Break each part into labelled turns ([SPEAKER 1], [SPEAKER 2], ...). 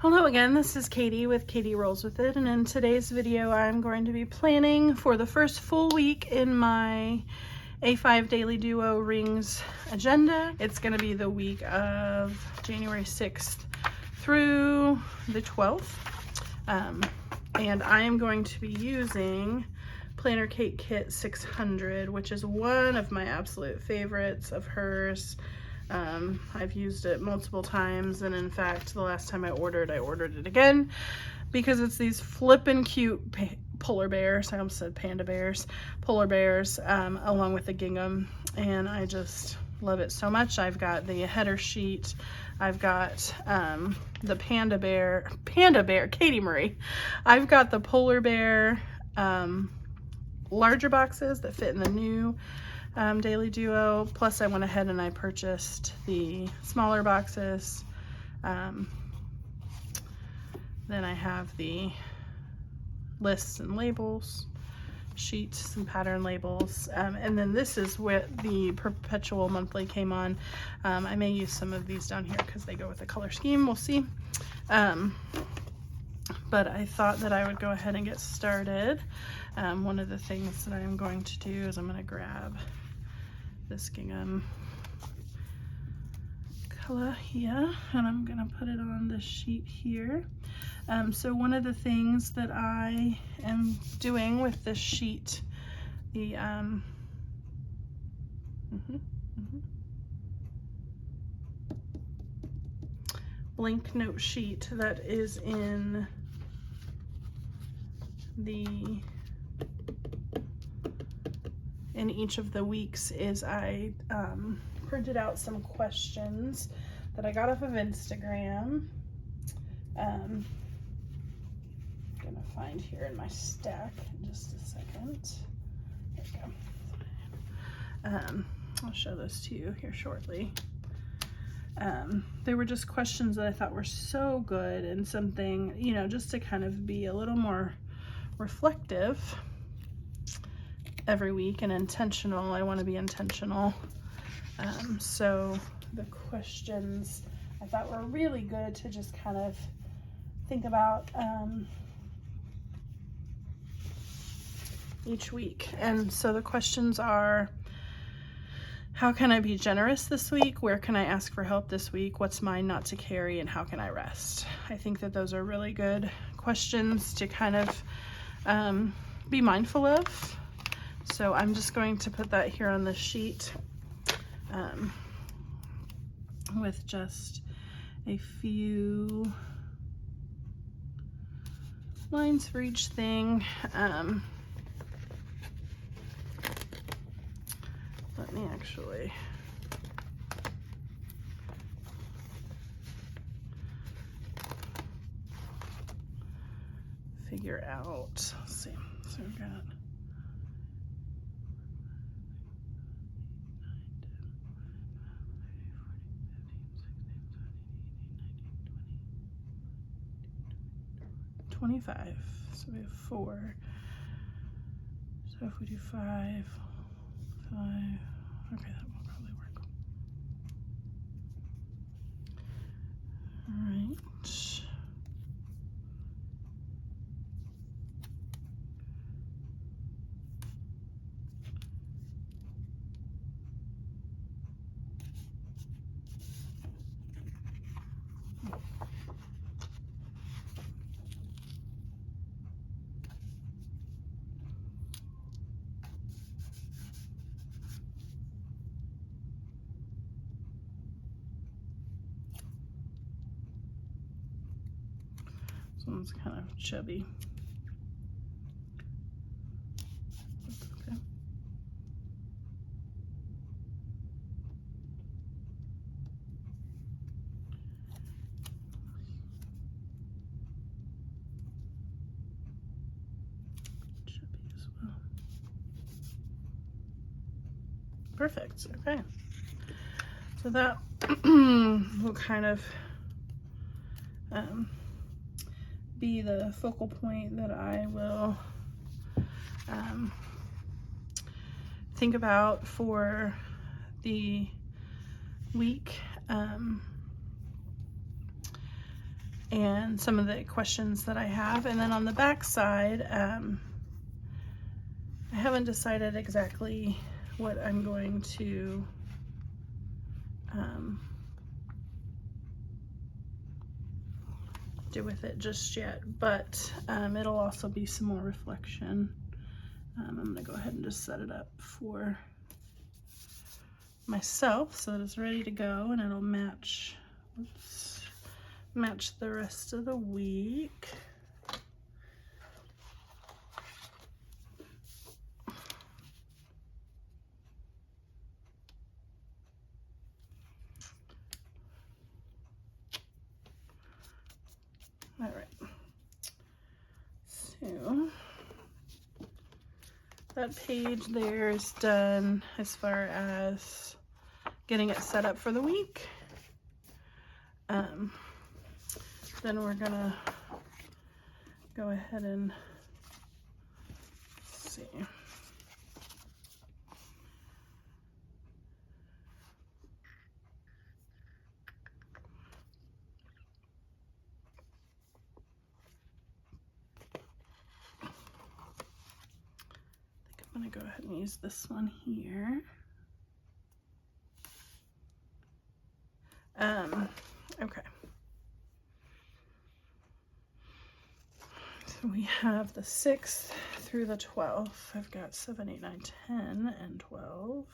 [SPEAKER 1] Hello again, this is Katie with Katie Rolls With It, and in today's video I'm going to be planning for the first full week in my A5 Daily Duo rings agenda. It's going to be the week of January 6th through the 12th, and I am going to be using Planner Cake Kit 600, which is one of my absolute favorites of hers. I've used it multiple times, and in fact the last time I ordered it again because it's these flippin' cute polar bears. I almost said panda bears, polar bears, along with the gingham, and I just love it so much. I've got the header sheet, I've got the panda bear, Katie Marie. I've got the polar bear larger boxes that fit in the new Daily Duo, plus I went ahead and I purchased the smaller boxes. Then I have the lists and labels, sheets and pattern labels, and then this is where the perpetual monthly came on. I may use some of these down here because they go with the color scheme, we'll see. But I thought that I would go ahead and get started. One of the things that I'm going to do is I'm going to grab this gingham color here, and I'm going to put it on the sheet here. So one of the things that I am doing with this sheet, the blank note sheet that is in each of the weeks, is I printed out some questions that I got off of Instagram. I'm gonna find here in my stack in just a second. There we go. I'll show those to you here shortly. They were just questions that I thought were so good, and something, you know, just to kind of be a little more reflective every week and intentional. I want to be intentional. So the questions I thought were really good to just kind of think about each week. And so the questions are: how can I be generous this week? Where can I ask for help this week? What's mine not to carry? And how can I rest? I think that those are really good questions to kind of be mindful of. So I'm just going to put that here on the sheet with just a few lines for each thing. Let me actually figure out, let's see, so we've got 25, so we have 4. So if we do 5, okay, that will probably work. All right. This one's kind of chubby. Okay. Chubby as well. Perfect. Okay. So that will kind of be the focal point that I will think about for the week. and some of the questions that I have. And then on the back side, I haven't decided exactly what I'm going to do with it just yet, but it'll also be some more reflection. I'm gonna go ahead and just set it up for myself so that it's ready to go, and it'll match, match the rest of the week. All right, so that page there is done as far as getting it set up for the week. Then we're gonna go ahead and see. I'm gonna go ahead and use this one here. Okay. So we have the 6th through the 12th. I've got 7, 8, 9, 10, and 12.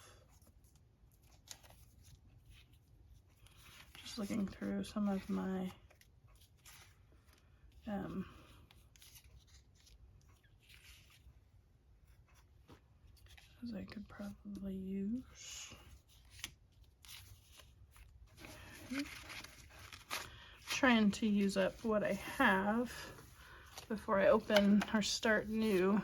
[SPEAKER 1] Just looking through some of my as I could probably use. Okay. Trying to use up what I have before I open or start new.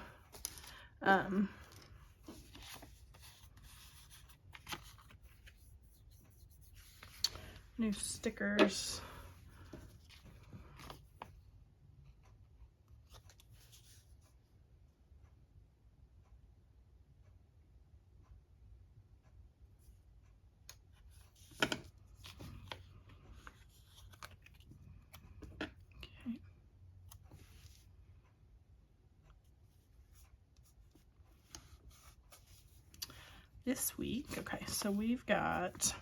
[SPEAKER 1] New stickers. This week, okay, so we've got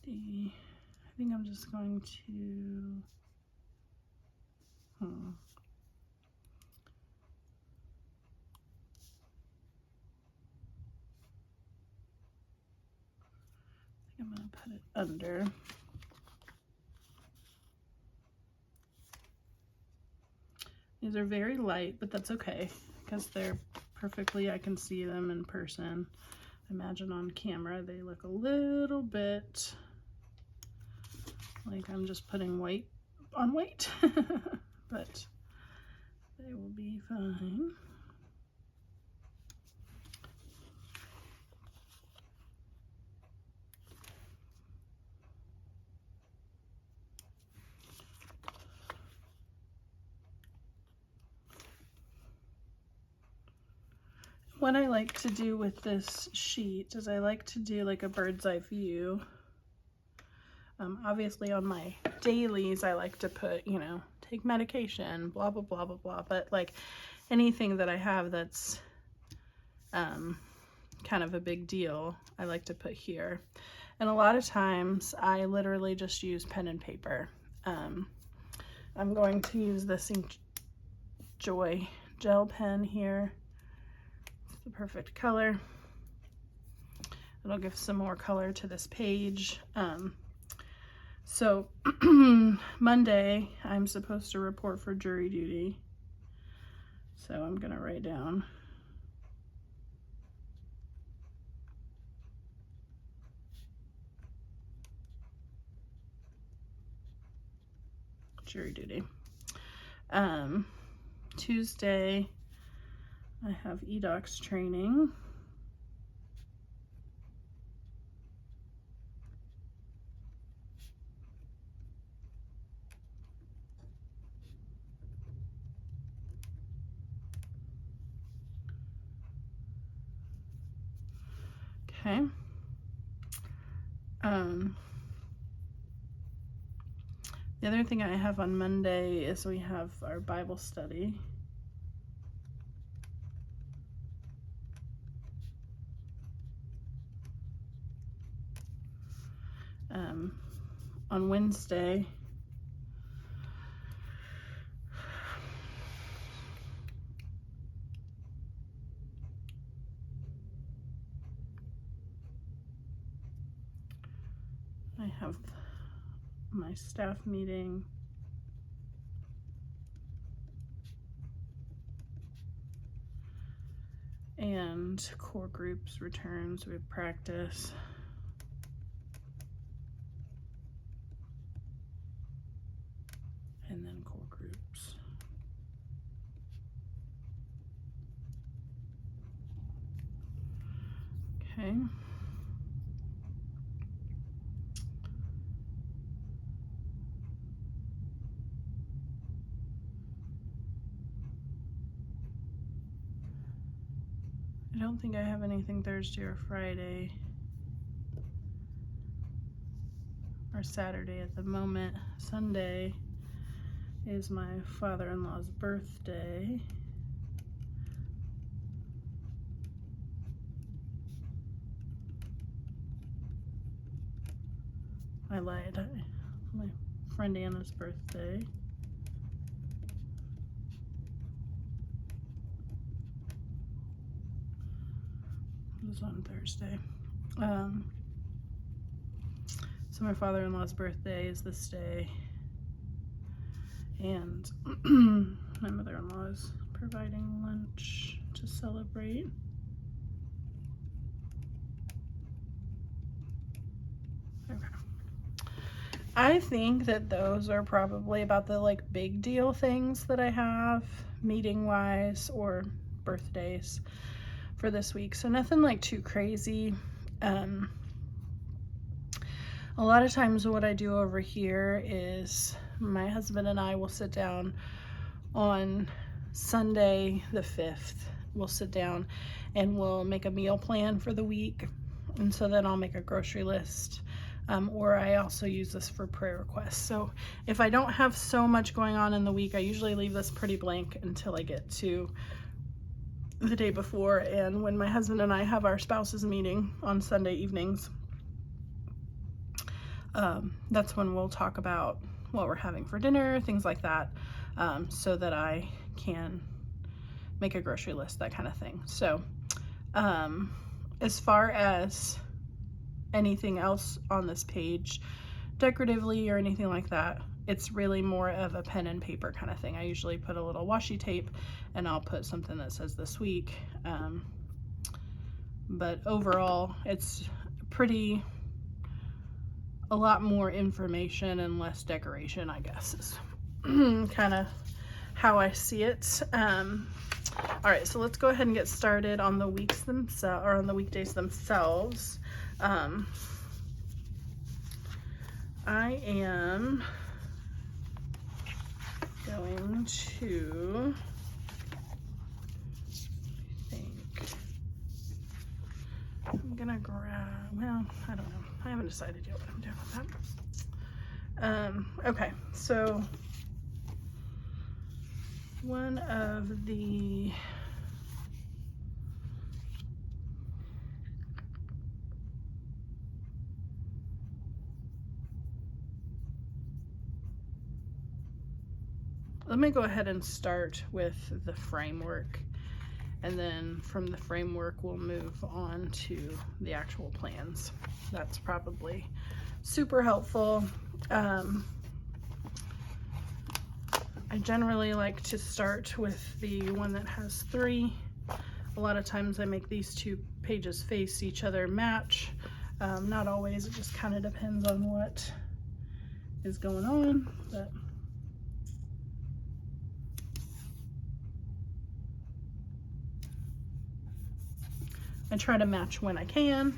[SPEAKER 1] I think I'm just going to, I think I'm gonna put it under. These are very light, but that's okay because they're perfectly, I can see them in person. I imagine on camera they look a little bit like I'm just putting white on white, but they will be fine. What I like to do with this sheet is I like to do like a bird's eye view. Obviously on my dailies, I like to put, you know, take medication, blah, blah, blah, blah, blah. But like anything that I have that's kind of a big deal, I like to put here. And a lot of times I literally just use pen and paper. I'm going to use this Joy gel pen here. It's the perfect color. It'll give some more color to this page. So Monday, I'm supposed to report for jury duty. So I'm gonna write down jury duty. Tuesday, I have eDocs training. Okay. The other thing I have on Monday is we have our Bible study. On Wednesday, I have my staff meeting. And core groups returns, we have practice. And then core groups. Okay. I don't think I have anything Thursday or Friday or Saturday at the moment. Sunday is my father-in-law's birthday. I lied. My friend Anna's birthday. It was on Thursday. So my father-in-law's birthday is this day. And my mother-in-law is providing lunch to celebrate. Okay. I think that those are probably about the like big deal things that I have meeting wise or birthdays for this week. So nothing like too crazy. A lot of times what I do over here is my husband and I will sit down on Sunday the 5th. We'll sit down and we'll make a meal plan for the week. And so then I'll make a grocery list. Or I also use this for prayer requests. So if I don't have so much going on in the week, I usually leave this pretty blank until I get to the day before. And when my husband and I have our spouses meeting on Sunday evenings, that's when we'll talk about what we're having for dinner, things like that, so that I can make a grocery list, that kind of thing. So as far as anything else on this page, decoratively or anything like that, it's really more of a pen and paper kind of thing. I usually put a little washi tape and I'll put something that says this week. But overall, it's a lot more information and less decoration, I guess, is kind of how I see it. All right, so let's go ahead and get started on the weeks themselves, or on the weekdays themselves. I am going to, I'm gonna grab, well, I don't know. I haven't decided yet what I'm doing with that. Okay, so one of the let me go ahead and start with the framework, and then from the framework we'll move on to the actual plans. That's probably super helpful. I generally like to start with the one that has 3. A lot of times I make these 2 pages face each other, match. Not always, it just kind of depends on what is going on, but I try to match when I can.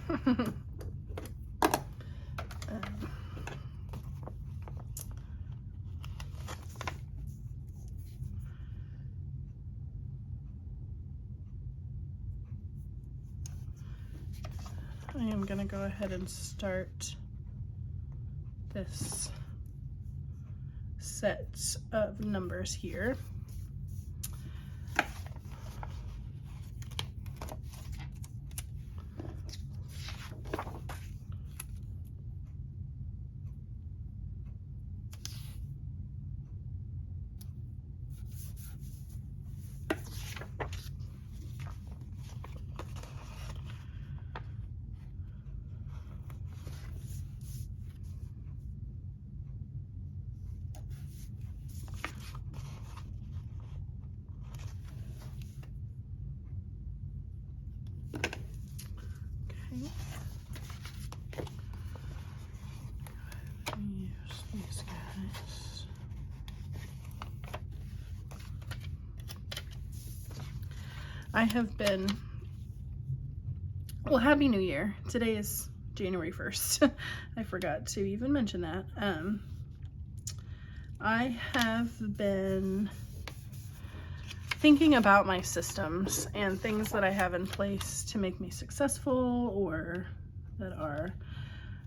[SPEAKER 1] I am going to go ahead and start this set of numbers here. Use these guys. I have been, well, Happy New Year. Today is January 1st. I forgot to even mention that. I have been thinking about my systems and things that I have in place to make me successful or that are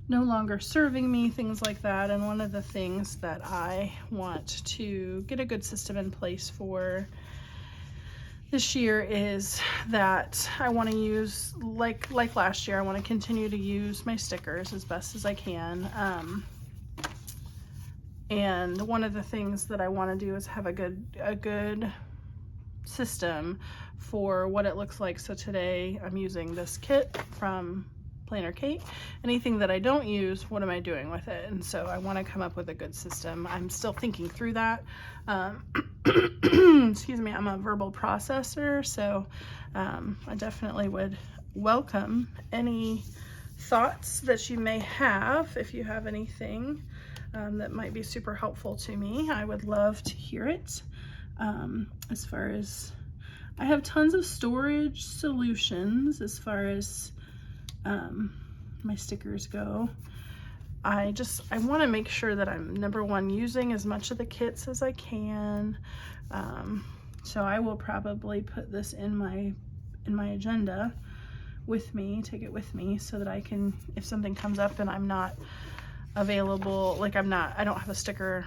[SPEAKER 1] no longer serving me, things like that. And one of the things that I want to get a good system in place for this year is that I want to use, like last year, I want to continue to use my stickers as best as I can. And one of the things that I want to do is have a good system for what it looks like. So today I'm using this kit from Planner Kate. Anything that I don't use, what am I doing with it? And so I want to come up with a good system. I'm still thinking through that. Excuse me, I'm a verbal processor, so I definitely would welcome any thoughts that you may have. If you have anything that might be super helpful to me, I would love to hear it. As far as, I have tons of storage solutions as far as my stickers go. I want to make sure that I'm, number one, using as much of the kits as I can. So I will probably put this in my agenda with me, take it with me, so that I can, if something comes up and I'm not available, like I don't have a sticker.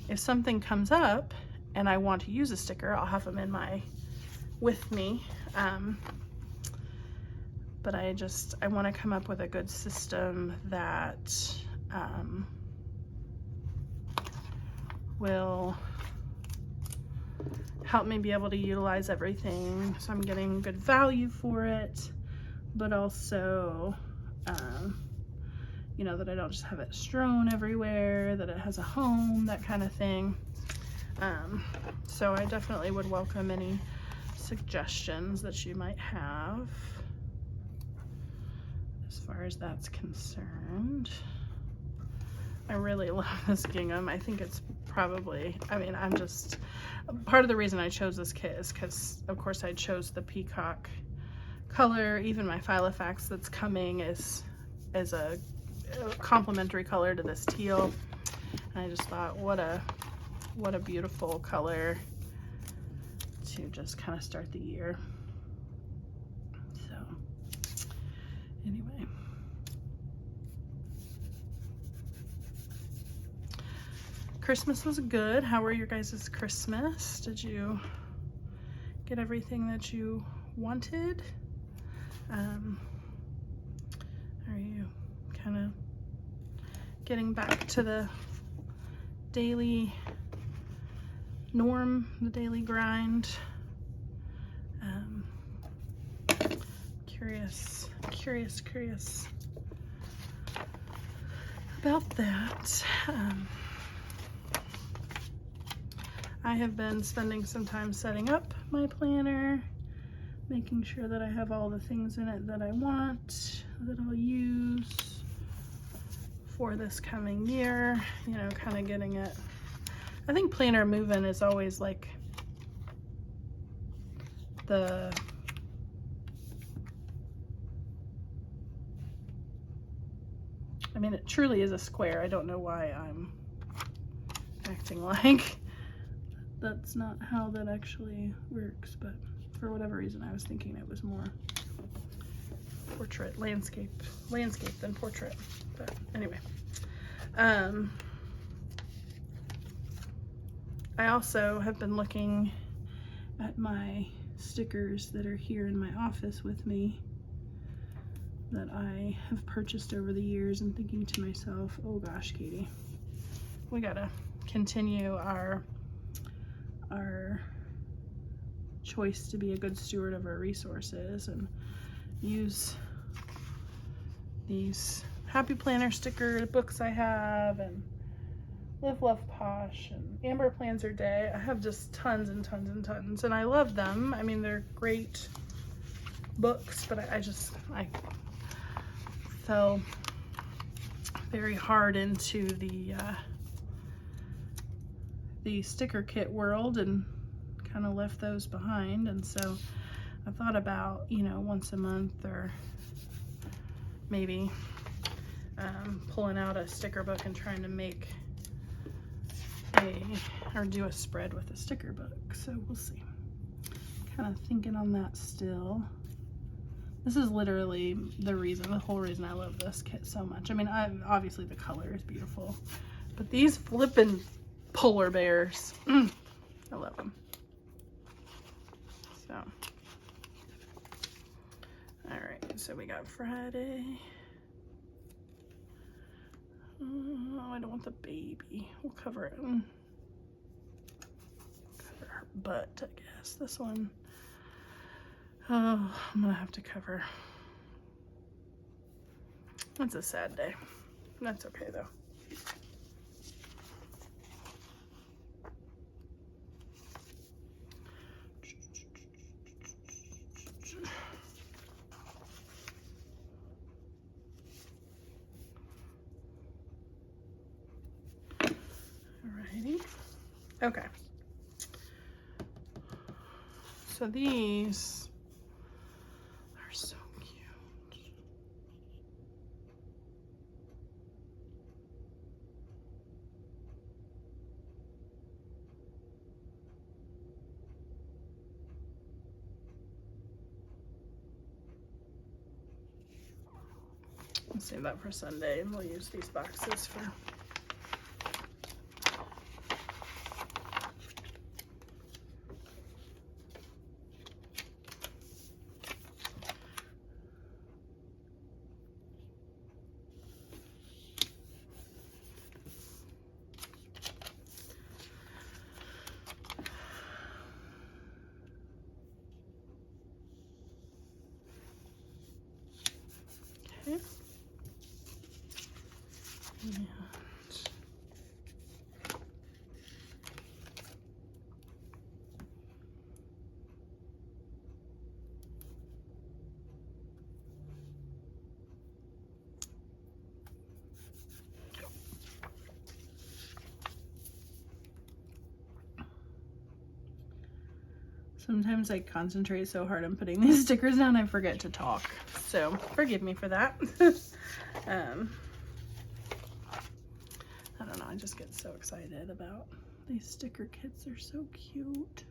[SPEAKER 1] If something comes up and I want to use a sticker, I'll have them with me. But I want to come up with a good system that will help me be able to utilize everything, so I'm getting good value for it, but also you know, that I don't just have it strewn everywhere, that it has a home, that kind of thing. So I definitely would welcome any suggestions that you might have as far as that's concerned. I really love this gingham. I think it's probably, I mean, I'm just, part of the reason I chose this kit is because, of course, I chose the peacock color. Even my Filofax that's coming is a complementary color to this teal. And I just thought, what a beautiful color to just kind of start the year. So anyway, Christmas was good. How were your guys' Christmas? Did you get everything that you wanted? Are you kind of getting back to the daily norm, the daily grind? Curious about that. I have been spending some time setting up my planner, making sure that I have all the things in it that I want, that I'll use for this coming year, you know, kind of getting it. I think planner move-in is always like I mean, it truly is a square. I don't know why I'm acting like that's not how that actually works, but for whatever reason I was thinking it was more portrait, landscape than portrait. But anyway, I also have been looking at my stickers that are here in my office with me that I have purchased over the years, and thinking to myself, oh gosh, Katie, we gotta continue our choice to be a good steward of our resources and use these Happy Planner sticker books I have, and Live Love Posh, and Amber Plans Her Day. I have just tons and tons and tons, and I love them. I mean, they're great books, but I fell very hard into the sticker kit world and kind of left those behind. And so I thought about, you know, once a month or maybe pulling out a sticker book and trying to make or do a spread with a sticker book. So we'll see. Kind of thinking on that still. This is literally the whole reason I love this kit so much. I mean, obviously the color is beautiful, but these flippin' polar bears, I love them. So, all right, so we got Friday. Oh, I don't want the baby. We'll cover it. Cover her butt, I guess. This one. Oh, I'm gonna have to cover. It's a sad day. That's okay though. Alrighty. Okay. So these are so cute. I'll save that for Sunday, and we'll use these boxes for okay. And sometimes I concentrate so hard on putting these stickers down, I forget to talk. So forgive me for that. I don't know, I just get so excited about these sticker kits. They're so cute.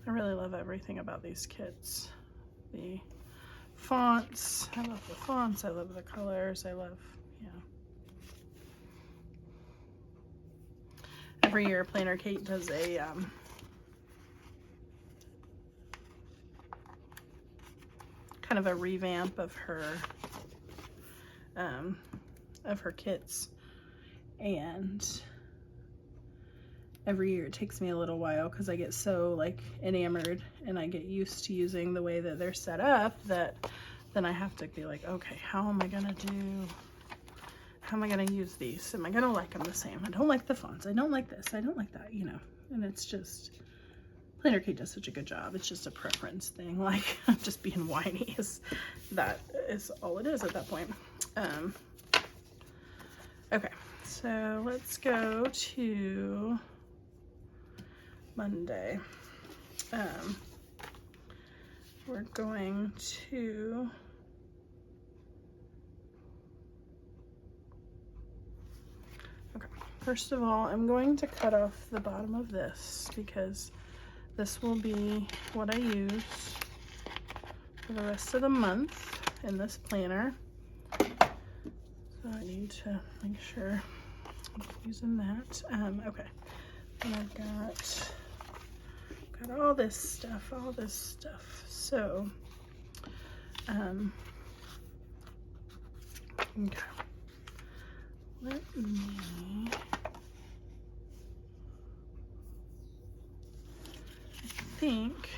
[SPEAKER 1] I really love everything about these kits. The fonts, I love the fonts, I love the colors, I love, yeah. Every year Planner Kate does a kind of a revamp of her kits, and every year it takes me a little while because I get so like enamored and I get used to using the way that they're set up that then I have to be like, okay, how am I gonna use these? Am I gonna like them the same? I don't like the fonts, I don't like this, I don't like that, you know. And it's just, Planner Kate does such a good job. It's just a preference thing. Like, I'm just being whiny, that is all it is at that point. Okay, so let's go to Monday. We're going to First of all, I'm going to cut off the bottom of this because this will be what I use for the rest of the month in this planner. So I need to make sure I'm using that. Okay, and I've got all this stuff, So, okay. Let me, I think,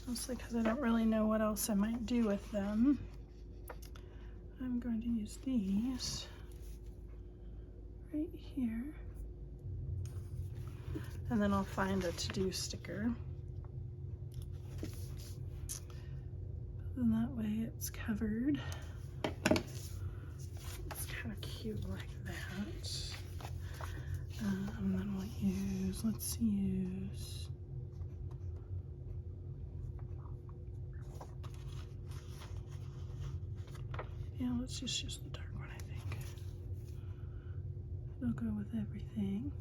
[SPEAKER 1] mostly because I don't really know what else I might do with them, I'm going to use these right here. And then I'll find a to-do sticker. And that way it's covered. It's kind of cute like that. And then we'll use, let's use, yeah, let's just use the dark one, I think. It'll go with everything.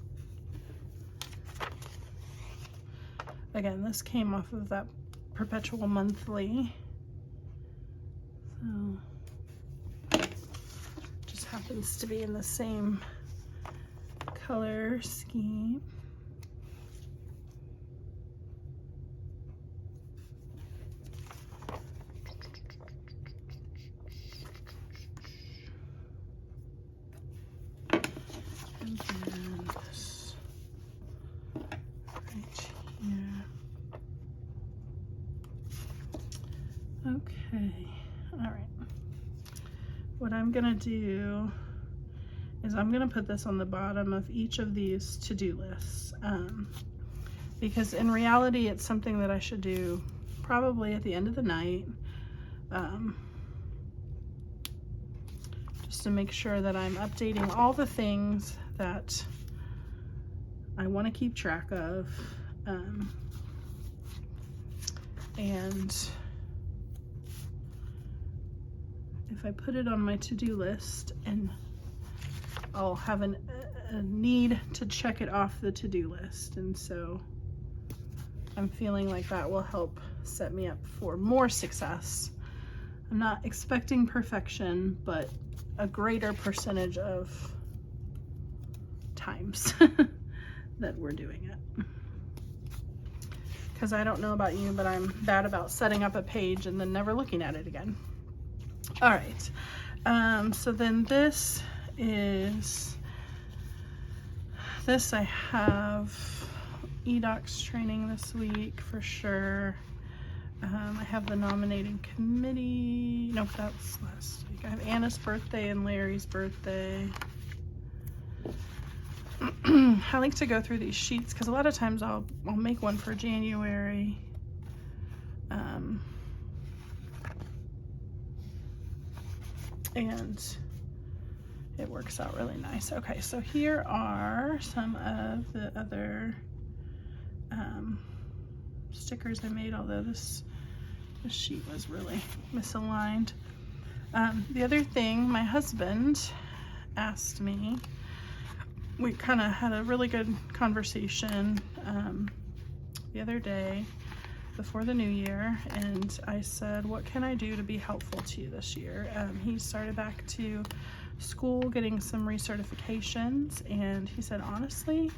[SPEAKER 1] Again, this came off of that Perpetual Monthly. So, just happens to be in the same color scheme. And then this right here. Okay, all right. What I'm gonna do is I'm gonna put this on the bottom of each of these to-do lists, because in reality it's something that I should do probably at the end of the night, just to make sure that I'm updating all the things that I want to keep track of, and if I put it on my to-do list, and I'll have a need to check it off the to-do list, and so I'm feeling like that will help set me up for more success. I'm not expecting perfection, but a greater percentage of times that we're doing it. Because I don't know about you, but I'm bad about setting up a page and then never looking at it again. All right, so then this I have eDocs training this week for sure. I have the nominating committee. Nope, that's last week. I have Anna's birthday and Larry's birthday. I like to go through these sheets because a lot of times I'll make one for January. And it works out really nice. Okay, so here are some of the other stickers I made, although this sheet was really misaligned. The other thing, my husband asked me, we kind of had a really good conversation the other day before the new year, and I said, what can I do to be helpful to you this year? He started back to school getting some recertifications, and he said, honestly,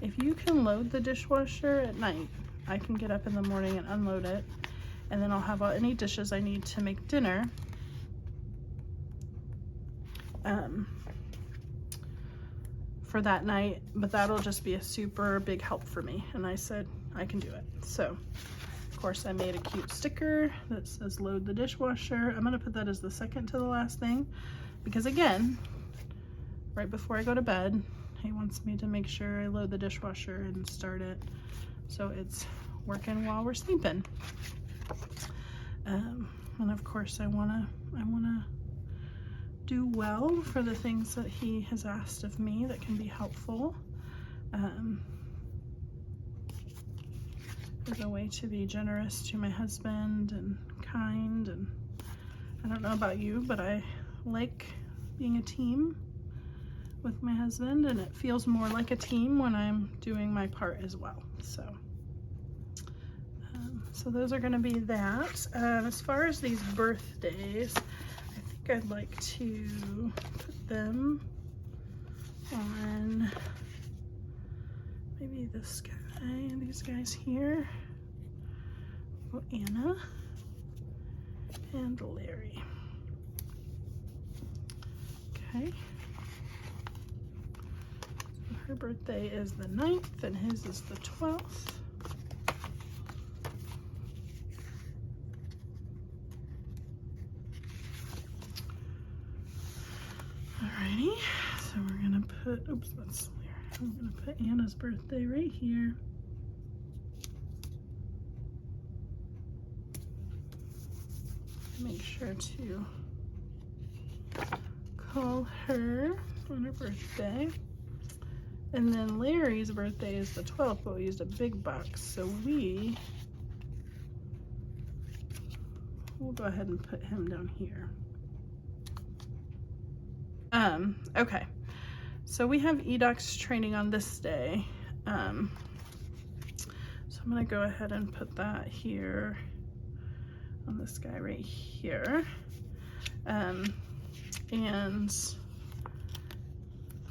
[SPEAKER 1] if you can load the dishwasher at night, I can get up in the morning and unload it, and then I'll have any dishes I need to make dinner for that night, but that'll just be a super big help for me. And I said, I can do it. So of course I made a cute sticker that says load the dishwasher. I'm gonna put that as the second to the last thing, because again, right before I go to bed, he wants me to make sure I load the dishwasher and start it so it's working while we're sleeping. And of course I wanna do well for the things that he has asked of me that can be helpful. As a way to be generous to my husband and kind, and I don't know about you, but I like being a team with my husband, and it feels more like a team when I'm doing my part as well. So those are going to be that. As far as these birthdays, I think I'd like to put them on maybe this guy, these guys here. Oh, Anna and Larry. Okay. So her birthday is the 9th and his is the 12th. Alrighty, so we're gonna put, oops, that's weird. I'm gonna put Anna's birthday right here. Make sure to call her on her birthday. And then Larry's birthday is the 12th, but we used a big box, so we'll go ahead and put him down here. Okay, so we have eDocs training on this day. So I'm gonna go ahead and put that here on this guy right here. And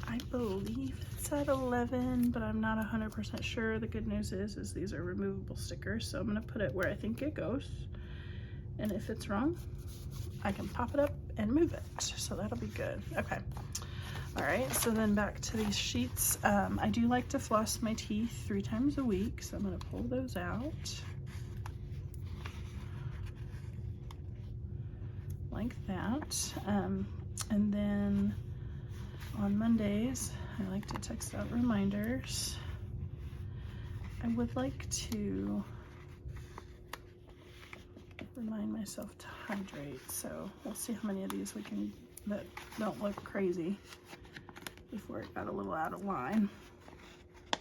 [SPEAKER 1] I believe it's at 11, but I'm not 100% sure. The good news is these are removable stickers, so I'm gonna put it where I think it goes. And if it's wrong, I can pop it up and move it. So that'll be good. Okay. All right, so then back to these sheets. I do like to floss my teeth 3 times a week, so I'm gonna pull those out. Like that. And then on Mondays, I like to text out reminders. I would like to remind myself to hydrate, so we'll see how many of these we can that don't look crazy before it got a little out of line. 2,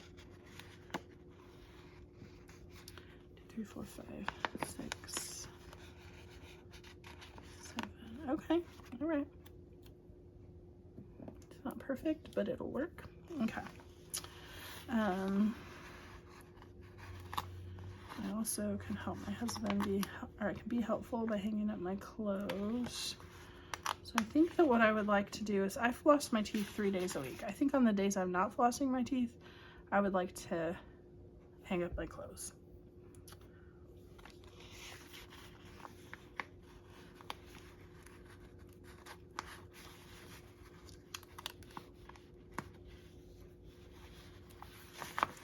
[SPEAKER 1] 3, 4, 5, 6, 7. Okay, all right. It's not perfect, but it'll work. Okay. I also can help my husband I can be helpful by hanging up my clothes. So I think that what I would like to do is I floss my teeth 3 days a week. I think on the days I'm not flossing my teeth, I would like to hang up my clothes.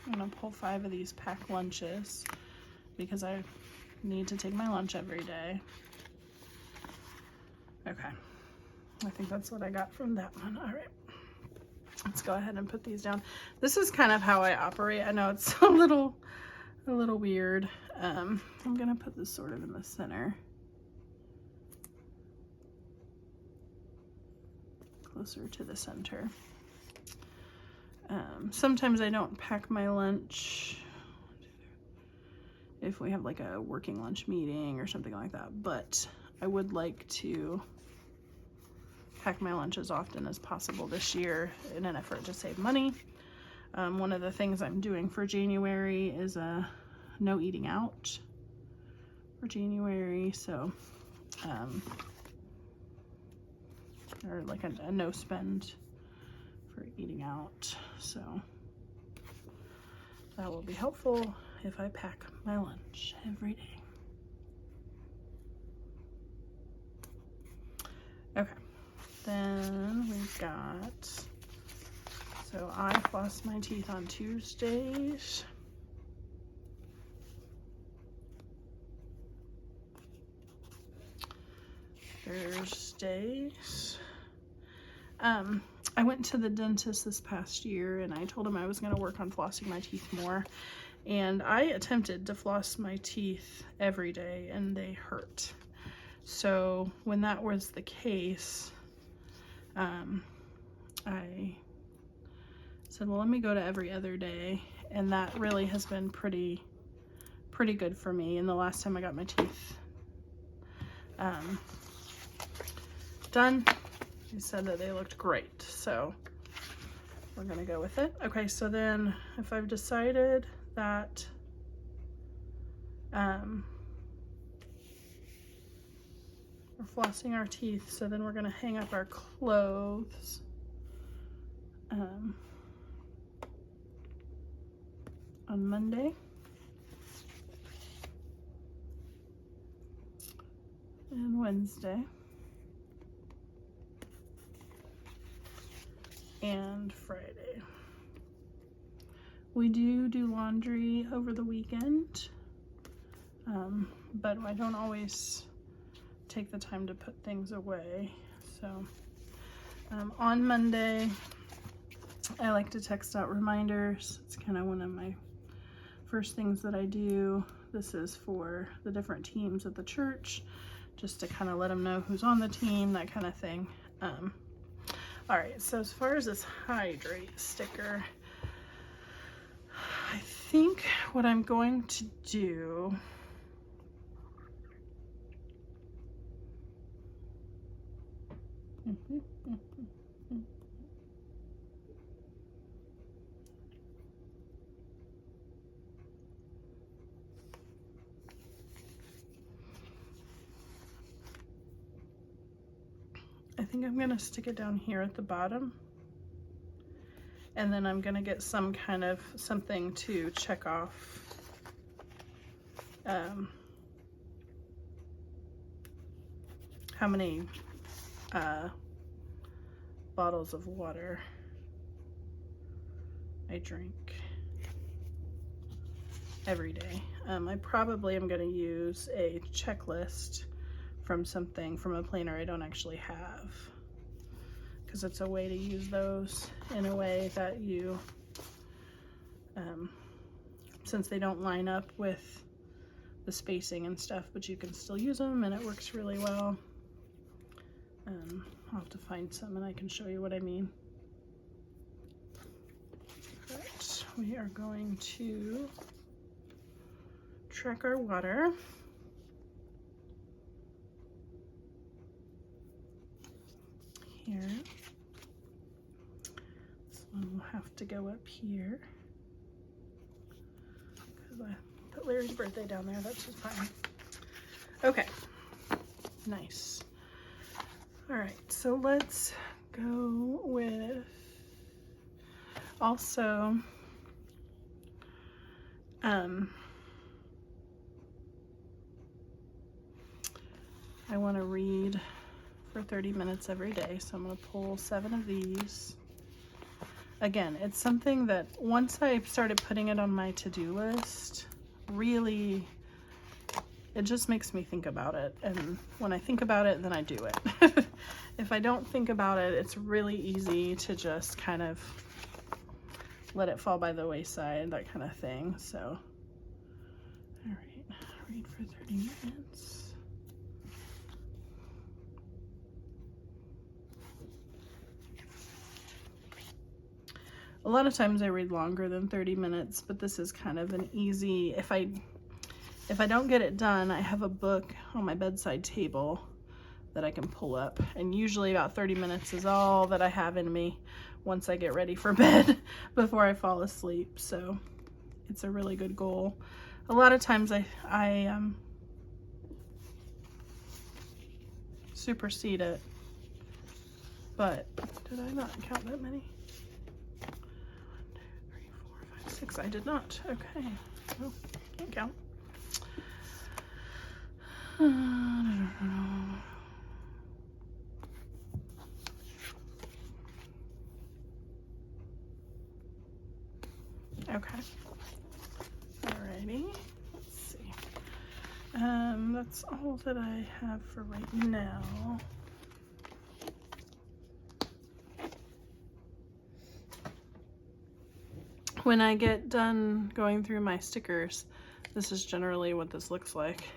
[SPEAKER 1] I'm gonna pull 5 of these packed lunches because I need to take my lunch every day. Okay, I think that's what I got from that one. All right, let's go ahead and put these down. This is kind of how I operate. I know it's a little weird. I'm gonna put this sort of in the center, closer to the center. Sometimes I don't pack my lunch if we have like a working lunch meeting or something like that, but I would like to pack my lunch as often as possible this year in an effort to save money. One of the things I'm doing for January is a no eating out for January, so or like a no spend for eating out, so that will be helpful if I pack my lunch every day. Okay, then we've got, so I floss my teeth on Tuesdays. Thursdays. I went to the dentist this past year and I told him I was going to work on flossing my teeth more, and I attempted to floss my teeth every day and they hurt. So when that was the case, I said, well, let me go to every other day, and that really has been pretty good for me. And the last time I got my teeth done, he said that they looked great. So we're gonna go with it. Okay, so then if I've decided that we're flossing our teeth, so then we're gonna hang up our clothes on Monday. And Wednesday. And Friday. We do laundry over the weekend, but I don't always take the time to put things away. So on Monday, I like to text out reminders. It's kind of one of my first things that I do. This is for the different teams at the church, just to kind of let them know who's on the team, that kind of thing. All right, so as far as this hydrate sticker, I think what I'm going to do I think I'm gonna stick it down here at the bottom, and then I'm gonna get some kind of something to check off how many bottles of water I drink every day. I probably am gonna use a checklist from a planner I don't actually have, because it's a way to use those in a way that you, since they don't line up with the spacing and stuff, but you can still use them and it works really well. I'll have to find some and I can show you what I mean. But we are going to track our water. Here. This one will have to go up here because I put Larry's birthday down there. That's just fine. Okay, nice. All right, so let's go with also I want to read for 30 minutes every day, so I'm going to pull 7 of these. Again, it's something that once I started putting it on my to-do list, really, it just makes me think about it. And when I think about it, then I do it. If I don't think about it, it's really easy to just kind of let it fall by the wayside, that kind of thing. So, all right, read for 30 minutes. A lot of times I read longer than 30 minutes, but this is kind of an easy, if I don't get it done, I have a book on my bedside table that I can pull up, and usually about 30 minutes is all that I have in me once I get ready for bed before I fall asleep. So it's a really good goal. A lot of times I supersede it, but did I not count that many? 6. I did not. Okay. Oh, can't count. Okay. Alrighty. Let's see. That's all that I have for right now. When I get done going through my stickers, this is generally what this looks like.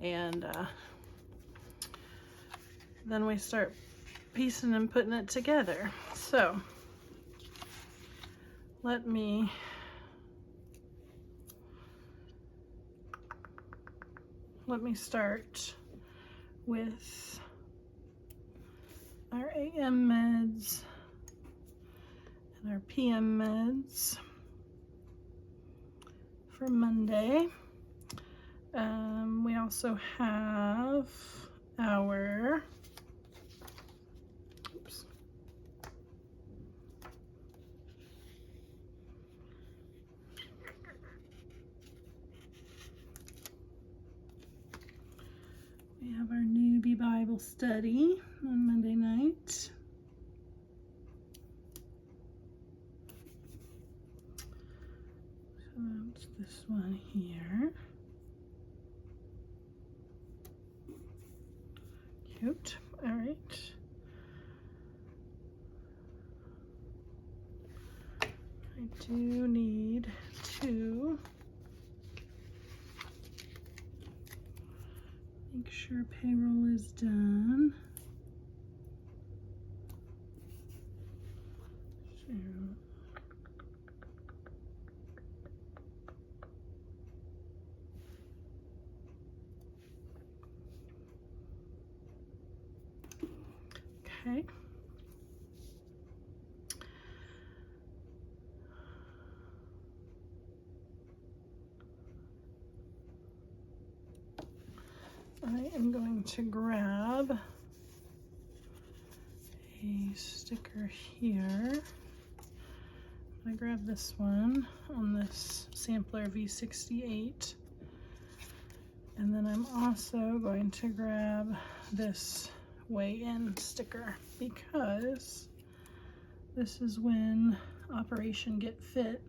[SPEAKER 1] And then we start piecing and putting it together. So let me start with our AM meds And our PM meds for Monday. We also have our, oops, we have our newbie Bible study on Monday night. So that's this one here. Cute. All right. I do need to make sure payroll is done. So, okay. I am going to grab a sticker here. I'm going to grab this one on this sampler V68. And then I'm also going to grab this weigh-in sticker because this is when Operation Get Fit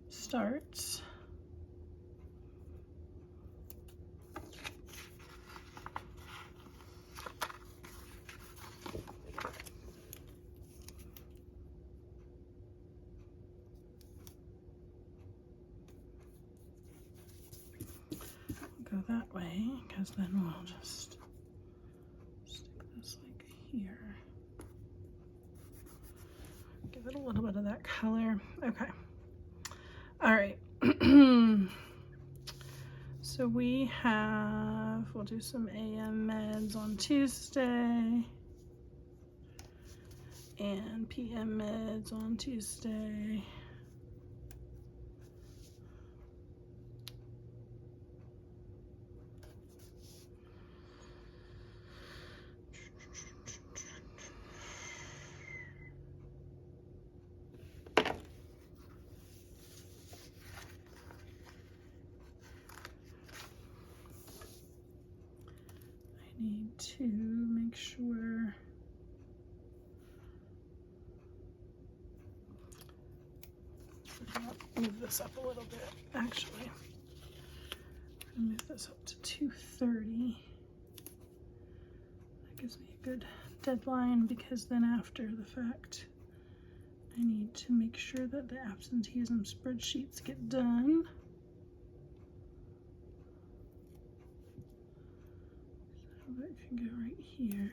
[SPEAKER 1] starts. Go that way because then we'll just stick this like here. Give it a little bit of that color. Okay. All right. So we'll do some AM meds on Tuesday and PM meds on Tuesday. Need to make sure move this up a little bit. Actually, I'm gonna move this up to 2:30. That gives me a good deadline because then after the fact I need to make sure that the absenteeism spreadsheets get done. That can go right here.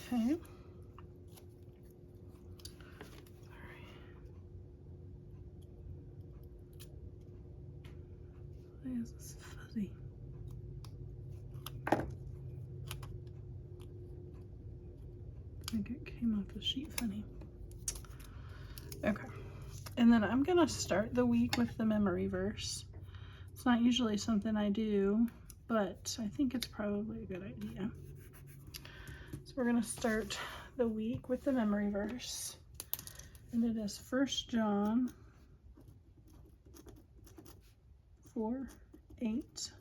[SPEAKER 1] Okay. Why is this fuzzy? I think it came off the sheet funny. Okay. And then I'm going to start the week with the memory verse. It's not usually something I do, but I think it's probably a good idea. So we're going to start the week with the memory verse. And it is 1 John 4:8.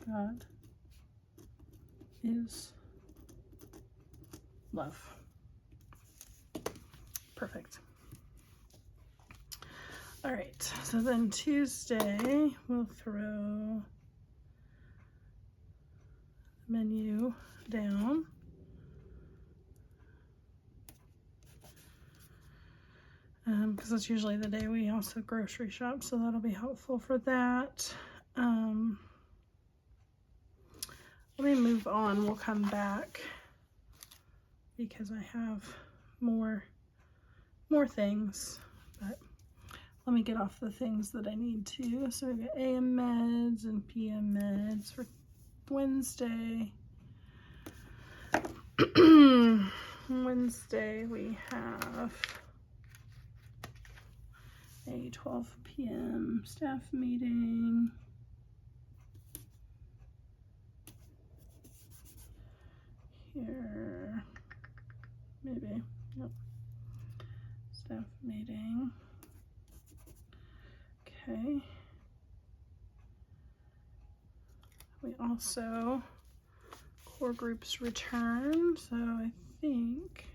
[SPEAKER 1] God is love. Perfect. All right, so then Tuesday we'll throw the menu down. Because that's usually the day we also grocery shop, so that'll be helpful for that. Let me move on, we'll come back because I have more things, but let me get off the things that I need to. So we got AM meds and PM meds for Wednesday. Wednesday we have a 12 p.m. staff meeting. Here, maybe, yep, staff meeting. Okay. We also, core groups return, so I think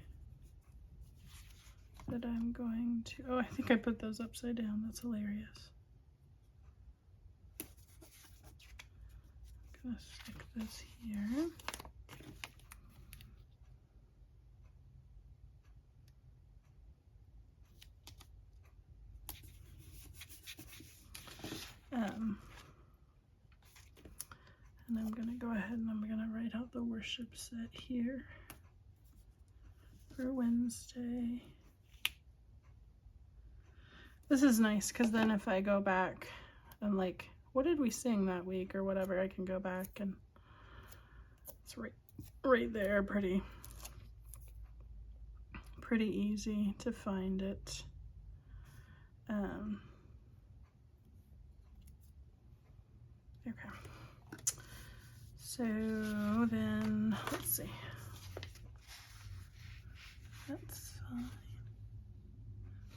[SPEAKER 1] that I'm going to, oh, I think I put those upside down. That's hilarious. I'm gonna stick this here. And I'm gonna go ahead and I'm gonna write out the worship set here for Wednesday. This is nice because then if I go back and like, what did we sing that week or whatever, I can go back and it's right there, pretty easy to find it. Okay. So then, let's see. That's fine.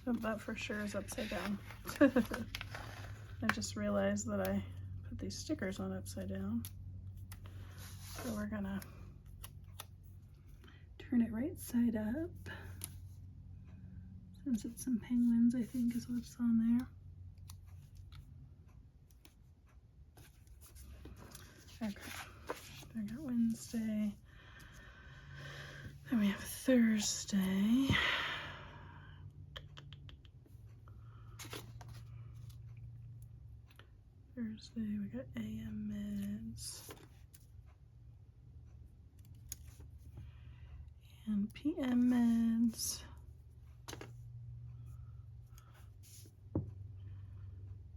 [SPEAKER 1] Oh, that for sure is upside down. I just realized that I put these stickers on upside down. So we're gonna turn it right side up. Since it's some penguins, I think is what's on there. Okay. I got Wednesday. Then we have Thursday. Thursday we got AM meds and PM meds.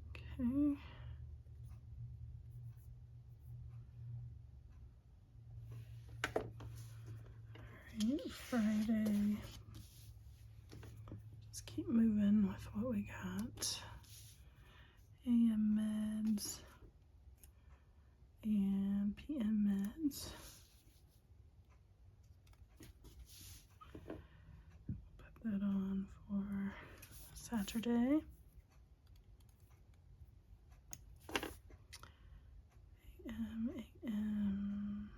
[SPEAKER 1] Okay. Alright, Friday. Just keep moving with what we got. AM meds and PM meds. Put that on for Saturday. AM, PM.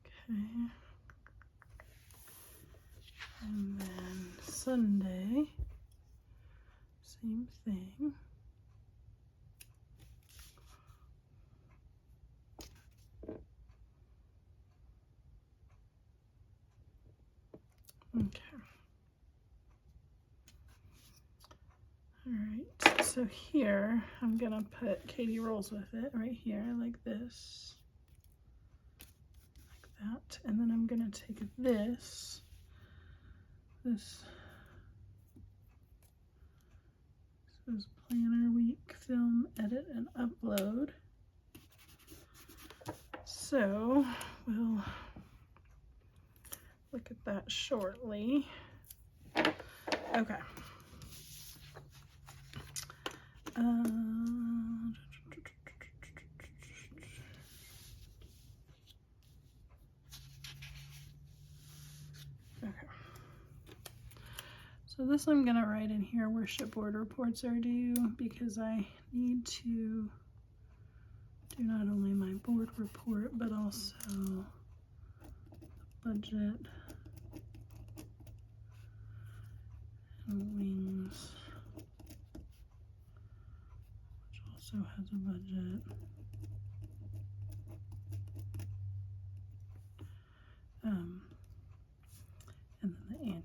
[SPEAKER 1] Okay. And then Sunday, same thing. Okay. All right, so here I'm gonna put Katie rolls with it right here like this, like that, and then I'm gonna take this is Planner Week, film, edit, and upload. So we'll look at that shortly. Okay. Okay. So this I'm gonna write in here, worship board reports are due, because I need to do not only my board report, but also the budget and wings, which also has a budget. And then the annual.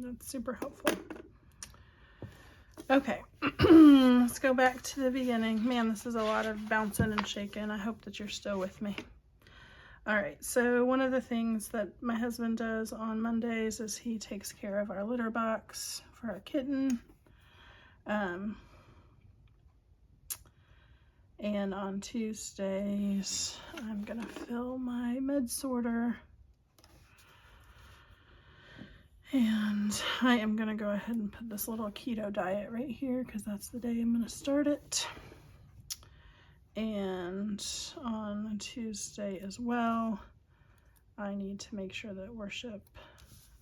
[SPEAKER 1] That's super helpful. Okay, let's go back to the beginning. Man, this is a lot of bouncing and shaking. I hope that you're still with me. All right, so one of the things that my husband does on Mondays is he takes care of our litter box for our kitten. And on Tuesdays, I'm gonna fill my med sorter. And I am gonna go ahead and put this little keto diet right here because that's the day I'm gonna start it. And on Tuesday as well, I need to make sure that worship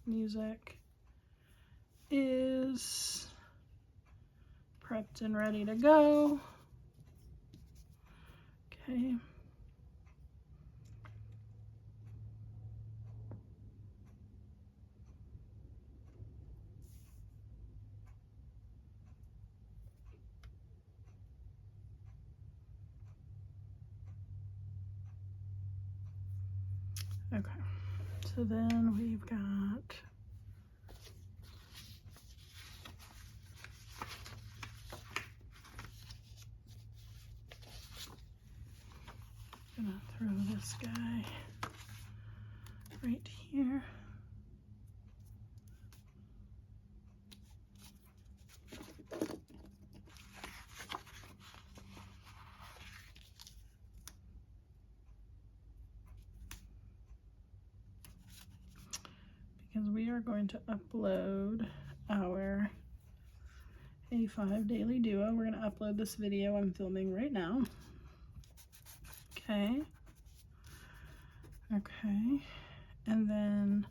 [SPEAKER 1] music is prepped and ready to go. Okay. Okay, so then we've got gonna throw this guy right here. Because we are going to upload our A5 Daily Duo. We're going to upload this video I'm filming right now. Okay. Okay. And then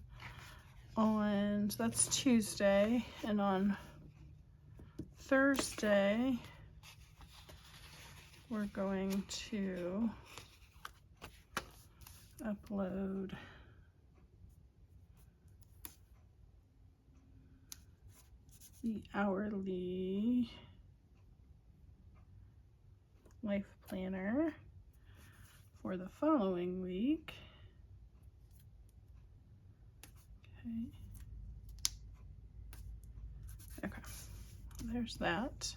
[SPEAKER 1] on, so that's Tuesday, and on Thursday, we're going to upload the hourly life planner for the following week. Okay. Okay. There's that.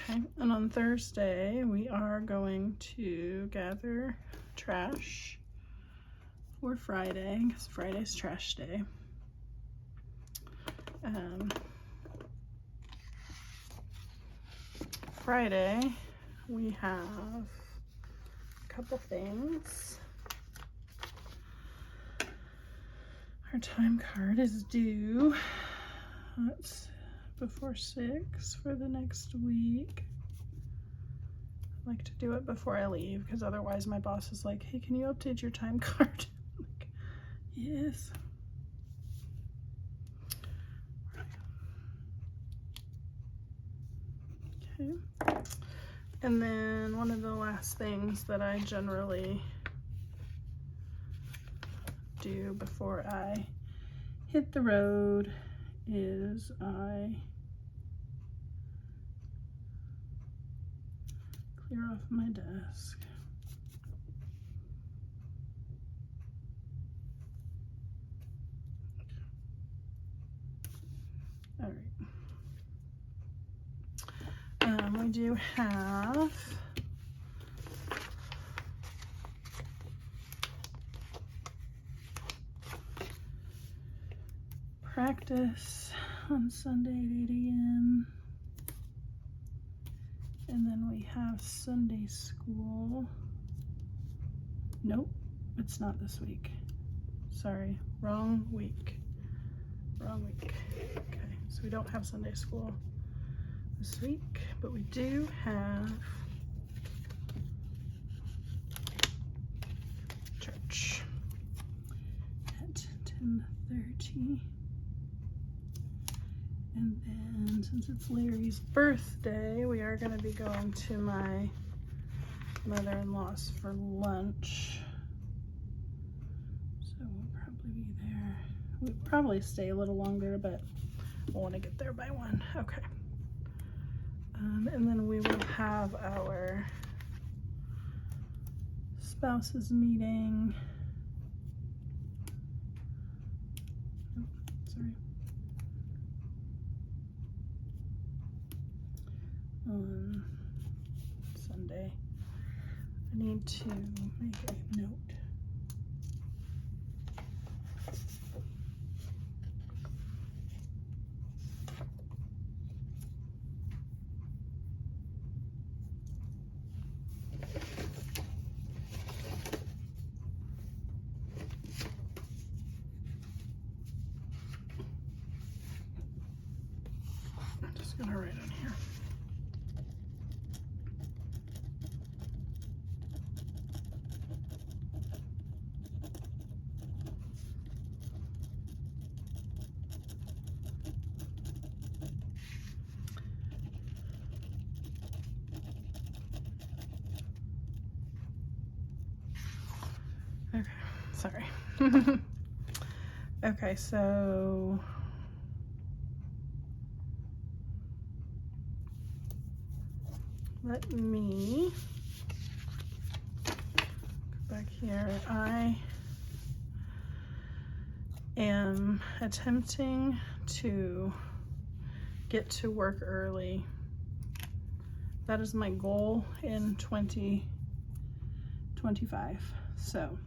[SPEAKER 1] Okay, and on Thursday we are going to gather trash for Friday, because Friday's trash day. Friday we have a couple things. Our time card is due. That's before 6 for the next week. I like to do it before I leave because otherwise my boss is like, hey, can you update your time card? I'm like, yes. Okay. And then one of the last things that I generally do before I hit the road is I clear off my desk. All right. We do have practice on Sunday at 8 a.m. And then we have Sunday school. Nope, it's not this week. Sorry, wrong week. Wrong week. Okay, so we don't have Sunday school this week, but we do have church at 10:30. And then since it's Larry's birthday, we are going to be going to my mother-in-law's for lunch. So we'll probably be there we'd probably stay a little longer, but I want to get there by 1. Okay. And then we will have our spouses meeting. Oh, sorry. On Sunday. I need to make a note. I'm just gonna write on here. Okay, sorry. Okay, so let me go back here. I am attempting to get to work early. That is my goal in 2025. So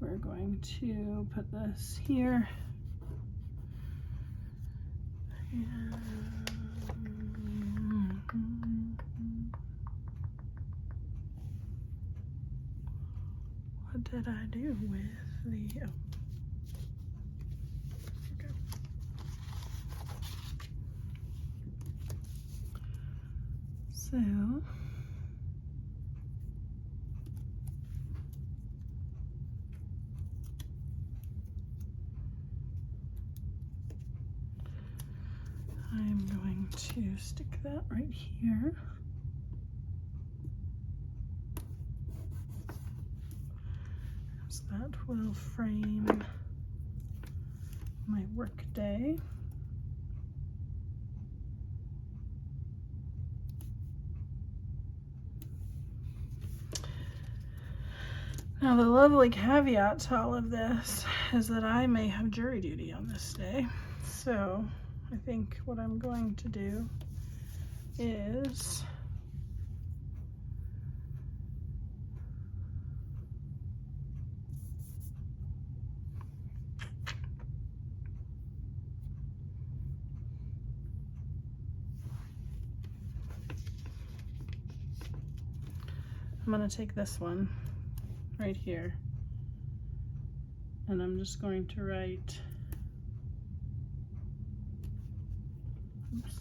[SPEAKER 1] we're going to put this here. What did I do with the, oh. Okay. So I'm going to stick that right here. So that will frame my work day. Now the lovely caveat to all of this is that I may have jury duty on this day. So I think what I'm going to do is I'm going to take this one right here and I'm just going to write, oops,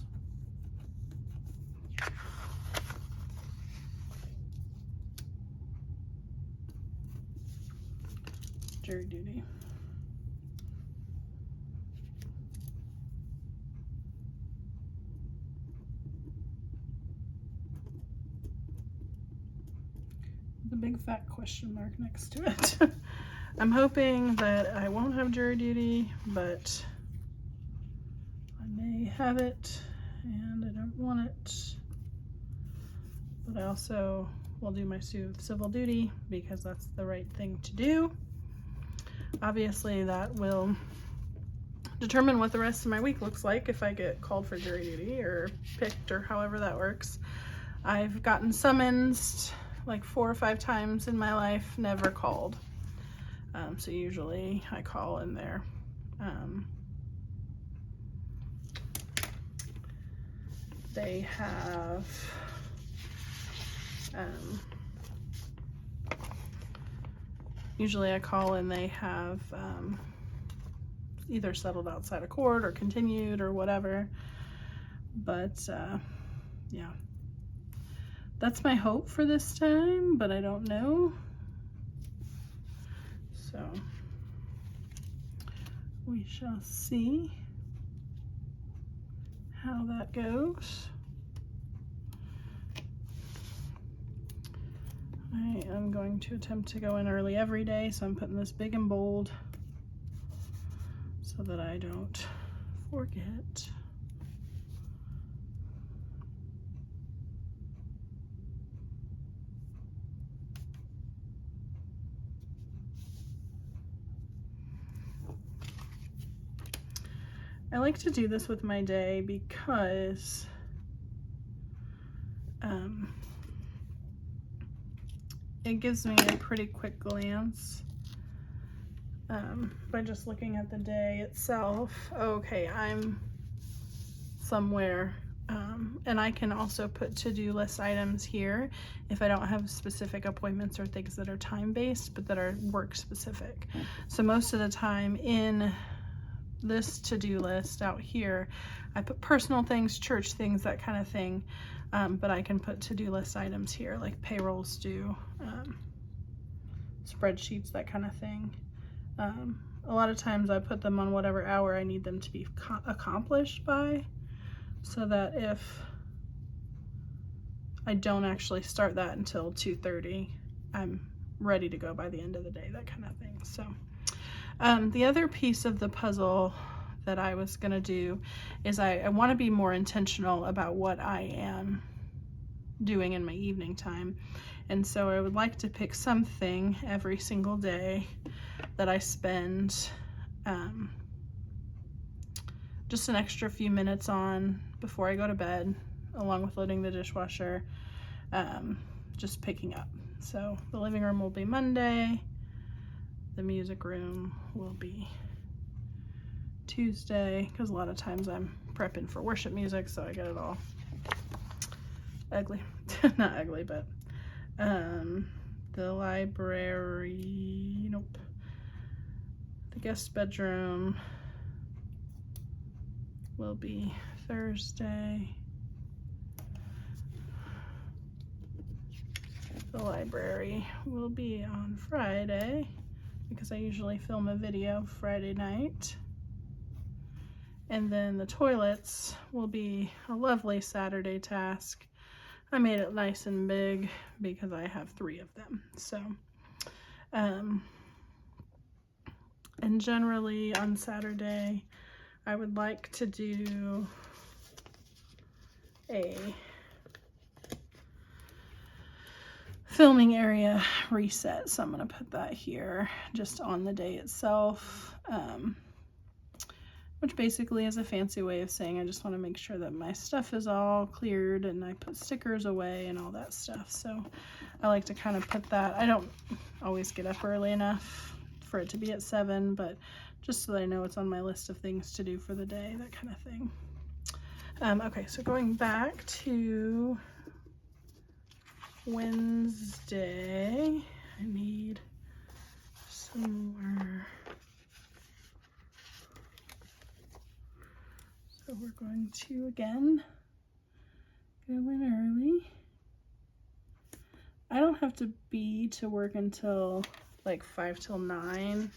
[SPEAKER 1] jury duty. The big fat question mark next to it. I'm hoping that I won't have jury duty, but I may have it and I don't want it. But I also will do my civil duty because that's the right thing to do. Obviously that will determine what the rest of my week looks like if I get called for jury duty or picked or however that works. I've gotten summonsed like 4 or 5 times in my life, never called. So usually I call in there. They have usually I call and they have either settled outside of court or continued or whatever. But yeah. That's my hope for this time, but I don't know. So we shall see how that goes. I am going to attempt to go in early every day, so I'm putting this big and bold that I don't forget. I like to do this with my day because it gives me a pretty quick glance by just looking at the day itself. Okay, I'm somewhere, and I can also put to-do list items here if I don't have specific appointments or things that are time-based but that are work specific. So most of the time in this to-do list out here, I put personal things, church things, that kind of thing, but I can put to-do list items here like payrolls due, spreadsheets, that kind of thing. A lot of times I put them on whatever hour I need them to be accomplished by, so that if I don't actually start that until 2:30, I'm ready to go by the end of the day, that kind of thing. So the other piece of the puzzle that I was gonna do is I want to be more intentional about what I am doing in my evening time. And so I would like to pick something every single day that I spend just an extra few minutes on before I go to bed, along with loading the dishwasher, just picking up. So the living room will be Monday, the music room will be Tuesday, because a lot of times I'm prepping for worship music, so I get it all ugly. Not ugly, but the library, nope, the guest bedroom will be Thursday, the library will be on Friday, because I usually film a video Friday night. And then the toilets will be a lovely Saturday task. I made it nice and big because I have 3 of them. So, and generally on Saturday, I would like to do a filming area reset. So I'm going to put that here just on the day itself. Which basically is a fancy way of saying I just want to make sure that my stuff is all cleared and I put stickers away and all that stuff. So I like to kind of put that. I don't always get up early enough for it to be at 7, but just so that I know it's on my list of things to do for the day, that kind of thing. Okay, so going back to Wednesday, I need some more. So we're going to, again, go in early. I don't have to be to work until like 5 till 9.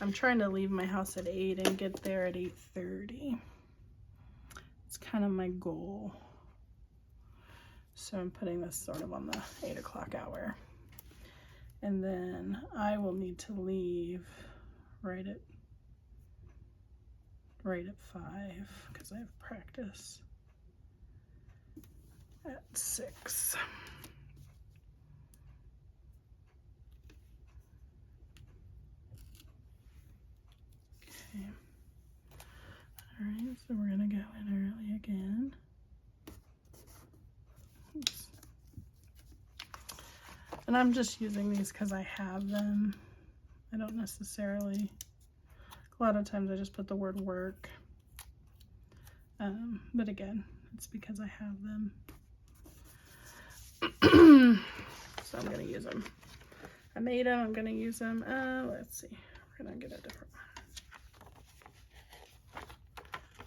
[SPEAKER 1] I'm trying to leave my house at 8 and get there at 8:30. It's kind of my goal. So I'm putting this sort of on the 8 o'clock hour. And then I will need to leave right at 5 because I have practice at 6. Okay. All right, so we're gonna go in early again. Oops. And I'm just using these because I have them. I don't necessarily, a lot of times I just put the word work. But again, it's because I have them. So I'm going to use them. I made them, I'm going to use them. Let's see, we're going to get a different one.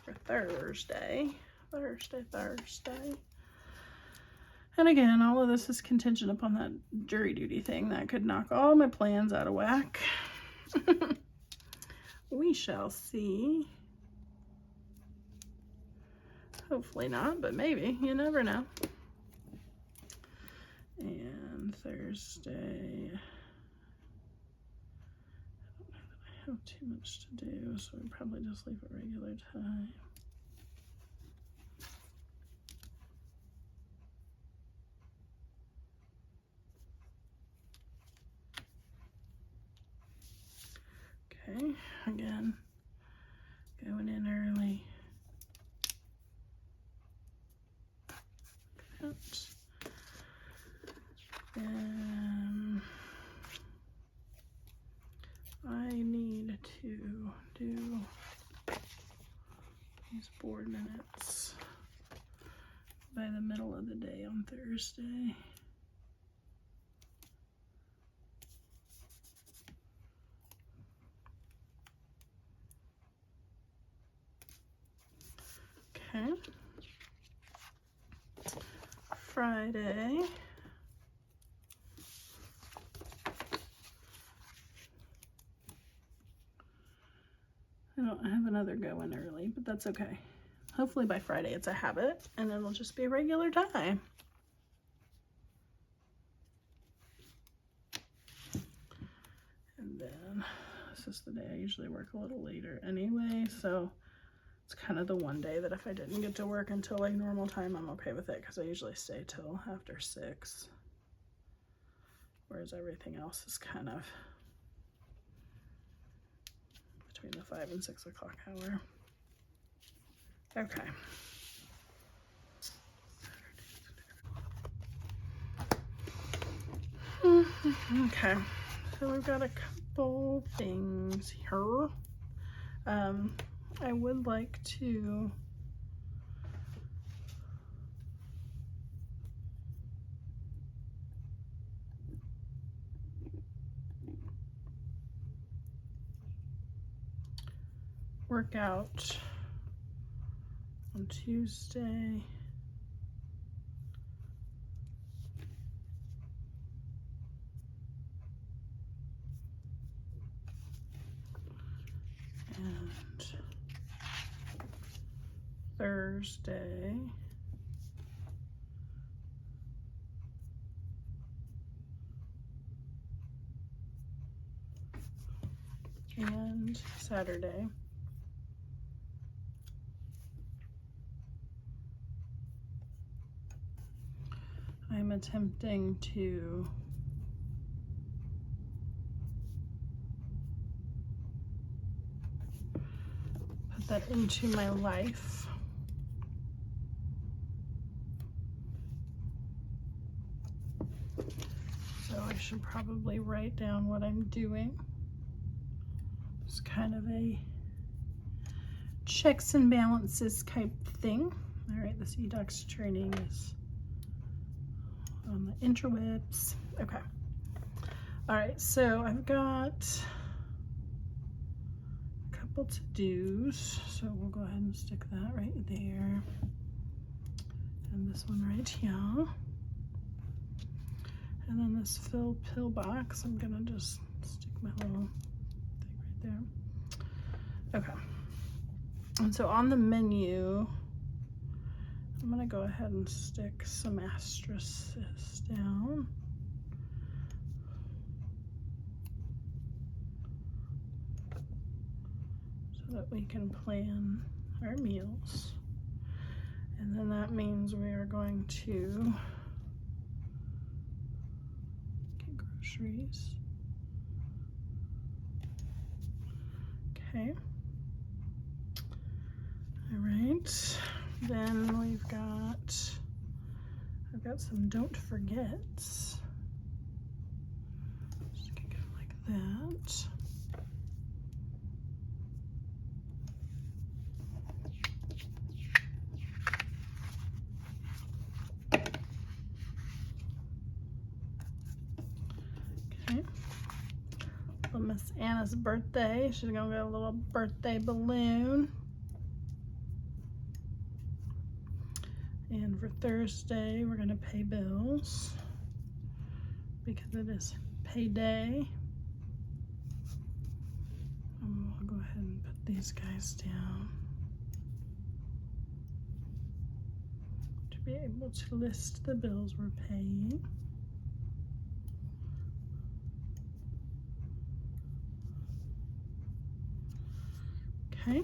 [SPEAKER 1] For Thursday. And again, all of this is contingent upon that jury duty thing. That could knock all my plans out of whack. We shall see. Hopefully not, but maybe. You never know. And Thursday, I don't know that I have too much to do, so we probably just leave it regular time. Okay, again, going in early. Oops. And I need to do these board minutes by the middle of the day on Thursday. Okay. Friday. I don't have another going early, but that's okay. Hopefully by Friday it's a habit and it'll just be a regular time. And then this is the day I usually work a little later anyway, so it's kind of the one day that if I didn't get to work until like normal time, I'm okay with it because I usually stay till after 6. Whereas everything else is kind of between the 5 and 6 o'clock hour. Okay. Okay, so we've got a couple things here. I would like to work out on Tuesday. And Thursday. And Saturday. I'm attempting to put that into my life. So I should probably write down what I'm doing. It's kind of a checks and balances type thing. All right, this eDocs training is on the interwebs. Okay. All right, so I've got a couple to-dos. So we'll go ahead and stick that right there. And this one right here. And then this fill pill box, I'm gonna just stick my little thing right there. Okay. And so on the menu, I'm gonna go ahead and stick some asterisks down. So that we can plan our meals. And then that means we are going to get groceries. Okay. All right. Then I've got some don't forgets. Just gonna go like that. Okay. For Miss Anna's birthday, she's gonna get a little birthday balloon. And for Thursday, we're gonna pay bills because it is payday. I'll go ahead and put these guys down to be able to list the bills we're paying. Okay.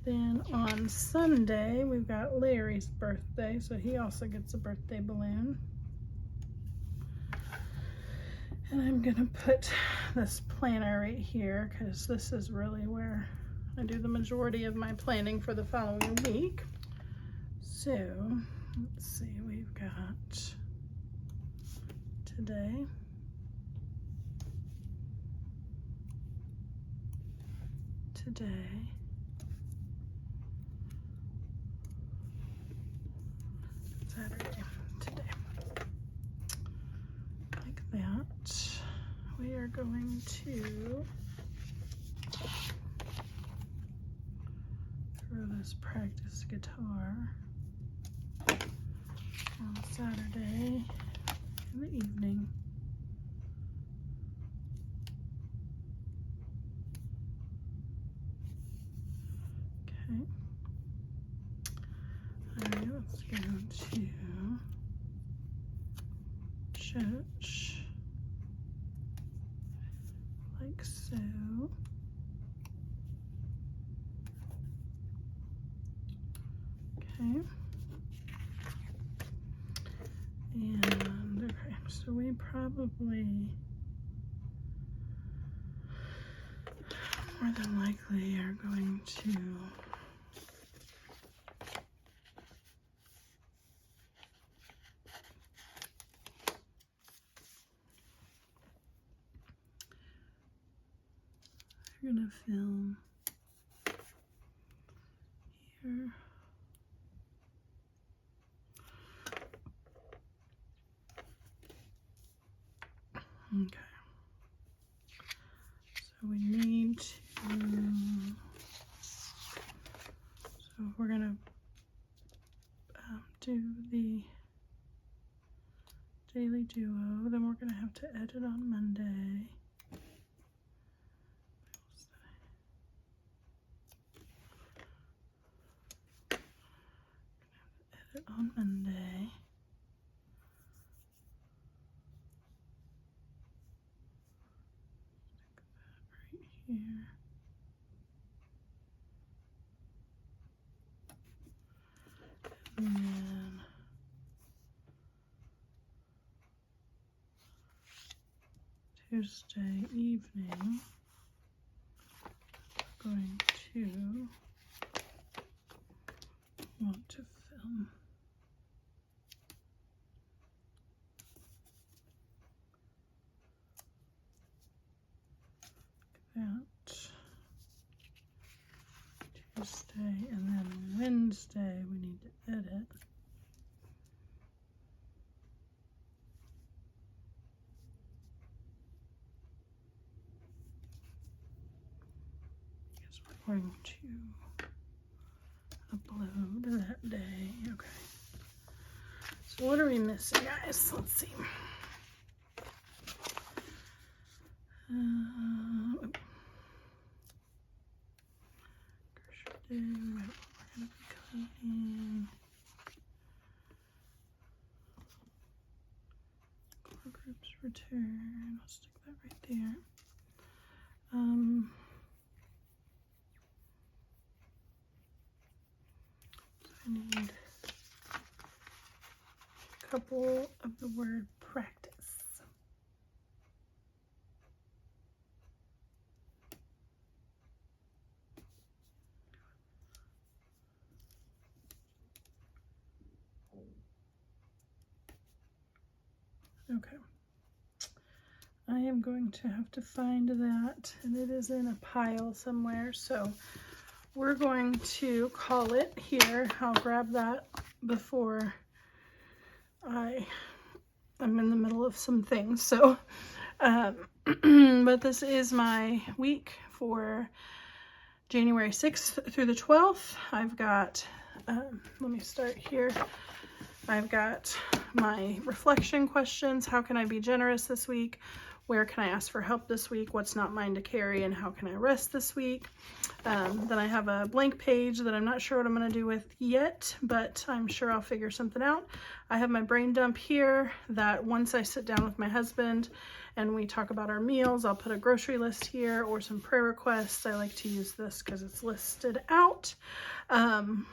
[SPEAKER 1] Then on Sunday, we've got Larry's birthday, so he also gets a birthday balloon. And I'm gonna put this planner right here because this is really where I do the majority of my planning for the following week. So let's see, we've got today, Saturday, today. Like that. We are going to throw this practice guitar on Saturday in the evening. Okay. Alright, let's go to church, like so. Okay. And okay, so we probably more than likely are going to film here. Okay. So we need to, so we're gonna do the daily duo, then we're gonna have to edit on Monday. Edit on Monday. Stick that right here. And then Tuesday evening, I'm going to want to film that. Tuesday, and then Wednesday we need to edit. Because we're going to upload that day. Okay. So what are we missing, guys? Let's see. We're going to be cleaning. Core groups return. I'll stick that right there. So I need a couple of the word practice. Okay, I am going to have to find that, and it is in a pile somewhere, so we're going to call it here. I'll grab that before I'm in the middle of some things. So, but this is my week for January 6th through the 12th. I've got, let me start here. I've got my reflection questions. How can I be generous this week? where can I ask for help this week, what's not mine to carry, and how can I rest this week. Then I have a blank page that I'm not sure what I'm going to do with yet, but I'm sure I'll figure something out. I have my brain dump here that once I sit down with my husband and we talk about our meals, I'll put a grocery list here or some prayer requests. I like to use this because it's listed out. And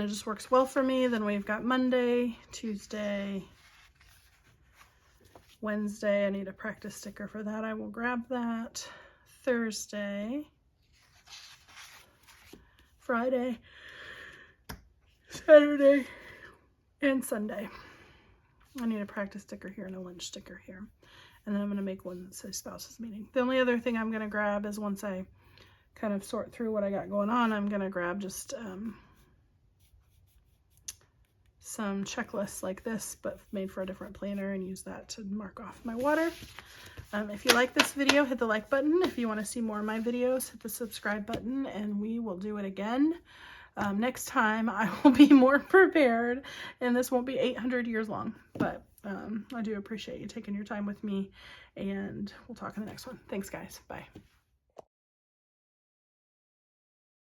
[SPEAKER 1] it just works well for me. Then we've got Monday, Tuesday, Wednesday. I need a practice sticker for that. I will grab that. Thursday, Friday, Saturday, and Sunday. I need a practice sticker here and a lunch sticker here. And then I'm going to make one that says spouses meeting. The only other thing I'm going to grab is once I kind of sort through what I got going on, I'm going to grab just some checklists like this, but made for a different planner, and use that to mark off my water. If you like this video, hit the like button. If you want to see more of my videos, hit the subscribe button, and we will do it again. Next time I will be more prepared, and this won't be 800 years long, but I do appreciate you taking your time with me, and we'll talk in the next one. Thanks, guys. Bye.